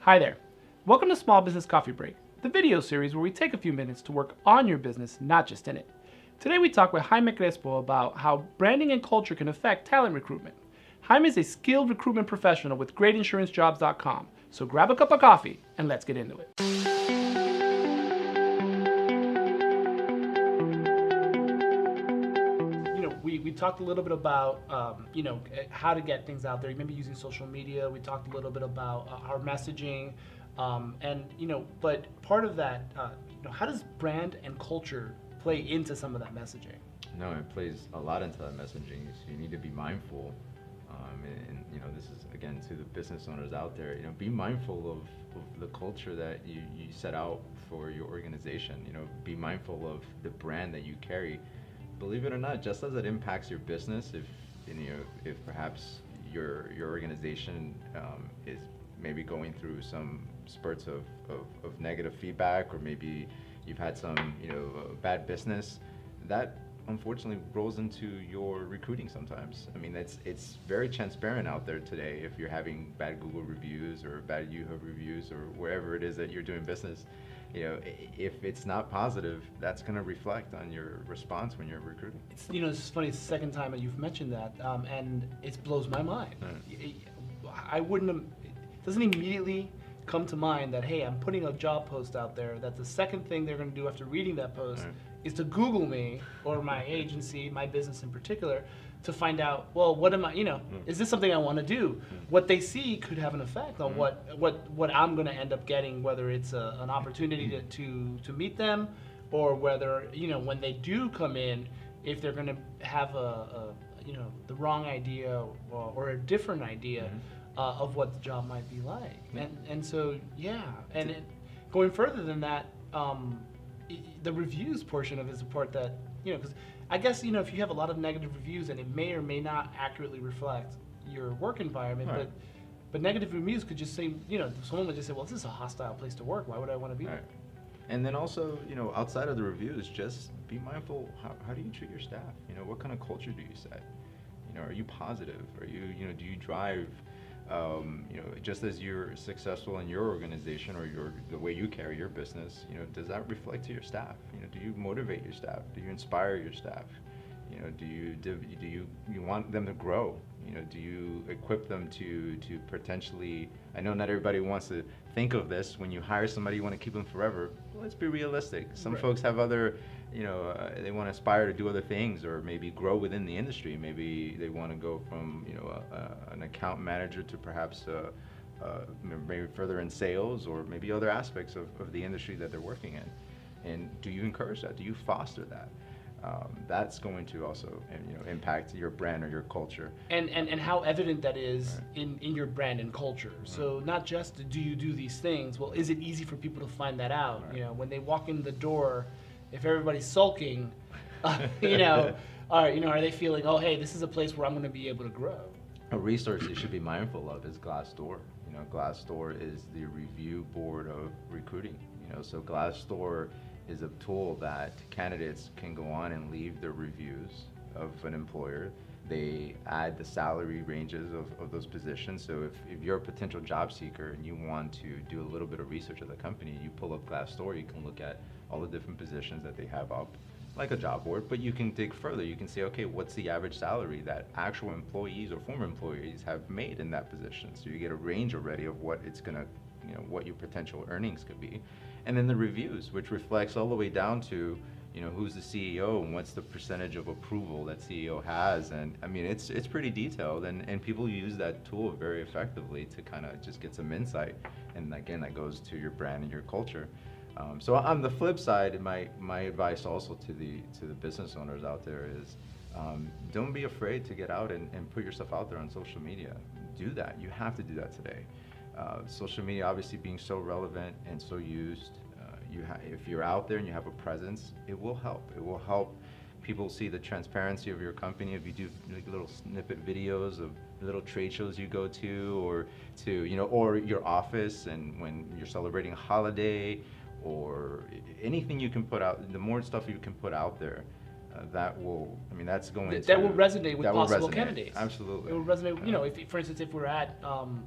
Hi there. Welcome to Small Business Coffee Break, the video series where we take a few minutes to work on your business, not just in it. Today we talk with Jaime Crespo about how branding and culture can affect talent recruitment. Jaime is a skilled recruitment professional with greatinsurancejobs.com, so grab a cup of coffee and let's get into it. We talked a little bit about how to get things out there. Maybe using social media. We talked a little bit about our messaging, but part of that, how does brand and culture play into some of that messaging? No, it plays a lot into that messaging. So you need to be mindful, and this is again to the business owners out there. Be mindful of the culture that you set out for your organization. Be mindful of the brand that you carry. Believe it or not, just as it impacts your business, if perhaps your organization is maybe going through some spurts of negative feedback, or maybe you've had some bad business, that unfortunately rolls into your recruiting sometimes. I mean, it's very transparent out there today. If you're having bad Google reviews or bad Yahoo reviews or wherever it is that you're doing business, if it's not positive, that's going to reflect on your response when you're recruiting. It's funny. It's the second time that you've mentioned that, and it blows my mind. I wouldn't have. It doesn't immediately come to mind that, hey, I'm putting a job post out there, that the second thing they're going to do after reading that post is to Google me or my agency, my business in particular, to find out, well, what am I, is this something I want to do? What they see could have an effect on what I'm going to end up getting, whether it's an opportunity to meet them, or whether, when they do come in, if they're going to have the wrong idea or a different idea of what the job might be like. And so, going further than that, the reviews portion of it is the part that, because I guess, if you have a lot of negative reviews and it may or may not accurately reflect your work environment, but negative reviews could just say, someone would just say, well, this is a hostile place to work. Why would I want to be there? And then also, outside of the reviews, just be mindful, how do you treat your staff? What kind of culture do you set? Are you positive? Are you, do you drive, just as you're successful in your organization or the way you carry your business, does that reflect to your staff? Do you motivate your staff? Do you inspire your staff? Do you want them to grow? Do you equip them to potentially? I know not everybody wants to think of this. When you hire somebody, you want to keep them forever. Well, let's be realistic. Some folks have other, they want to aspire to do other things, or maybe grow within the industry. Maybe they want to go from, an account manager to perhaps maybe further in sales, or maybe other aspects of the industry that they're working in. And do you encourage that? Do you foster that? That's going to also impact your brand or your culture. And how evident that is in your brand and culture. So not just do you do these things, well, is it easy for people to find that out? When they walk in the door, if everybody's sulking, are they feeling, oh, hey, this is a place where I'm going to be able to grow? A resource you should be mindful of is Glassdoor. Glassdoor is the review board of recruiting. So Glassdoor is a tool that candidates can go on and leave their reviews of an employer. They add the salary ranges of those positions. So if you're a potential job seeker and you want to do a little bit of research of the company, you pull up Glassdoor, you can look at all the different positions that they have up, like a job board, but you can dig further. You can say, okay, what's the average salary that actual employees or former employees have made in that position? So you get a range already of what it's gonna, what your potential earnings could be. And then the reviews, which reflects all the way down to, who's the CEO and what's the percentage of approval that CEO has. And I mean, it's pretty detailed, and people use that tool very effectively to kind of just get some insight. And again, that goes to your brand and your culture. So on the flip side, my advice also to the business owners out there is, don't be afraid to get out and put yourself out there on social media. Do that. You have to do that today. Social media obviously being so relevant and so used, if you're out there and you have a presence, it will help. It will help people see the transparency of your company. If you do like little snippet videos of little trade shows you go to, or your office, and when you're celebrating a holiday, or anything you can put out, the more stuff you can put out there, that will, I mean, that's going that to... will resonate with that will possible resonate. candidates. Absolutely. It will resonate, you know, if, for instance, if we're at,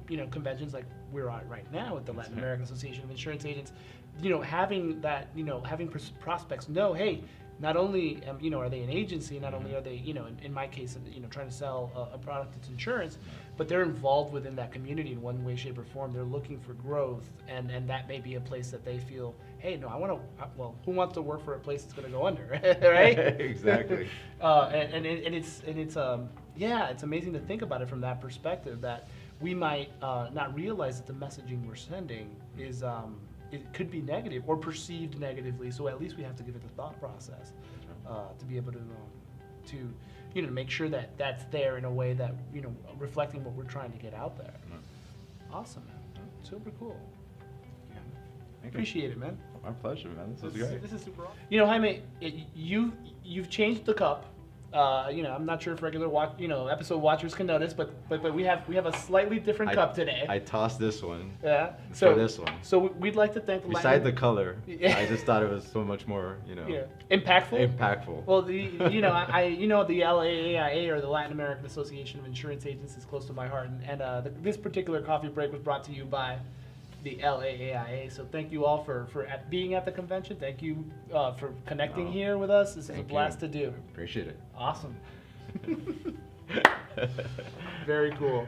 you know, conventions like we're at right now with the Latin American Association of Insurance Agents, you know, having that, you know, having prospects know, hey, not only, you know, are they an agency, not only are they, you know, in my case, you know, trying to sell a product that's insurance, but they're involved within that community in one way, shape, or form. They're looking for growth, and that may be a place that they feel, hey, no, I want to, well, who wants to work for a place that's going to go under, right? Exactly. It's yeah, it's amazing to think about it from that perspective, that we might not realize that the messaging we're sending is, it could be negative or perceived negatively, so at least we have to give it the thought process to be able to you know, make sure that that's there in a way that, you know, reflecting what we're trying to get out there. Awesome, man. Super cool. Appreciate it, man. Our pleasure, man. This was great. This is super awesome. You know, Jaime, you've changed the cup. You know, I'm not sure if regular episode watchers can notice, but we have a slightly different cup today. I tossed this one. Yeah. For this one. So we'd like to thank the Beside the color, I just thought it was so much more, you know. Yeah. Impactful. Impactful. Well, the LAAIA, or the Latin American Association of Insurance Agents, is close to my heart, and this particular coffee break was brought to you by the LAAIA. So thank you all for being at the convention. Thank you for connecting here with us. This is a blast to do. Appreciate it. Awesome. Very cool.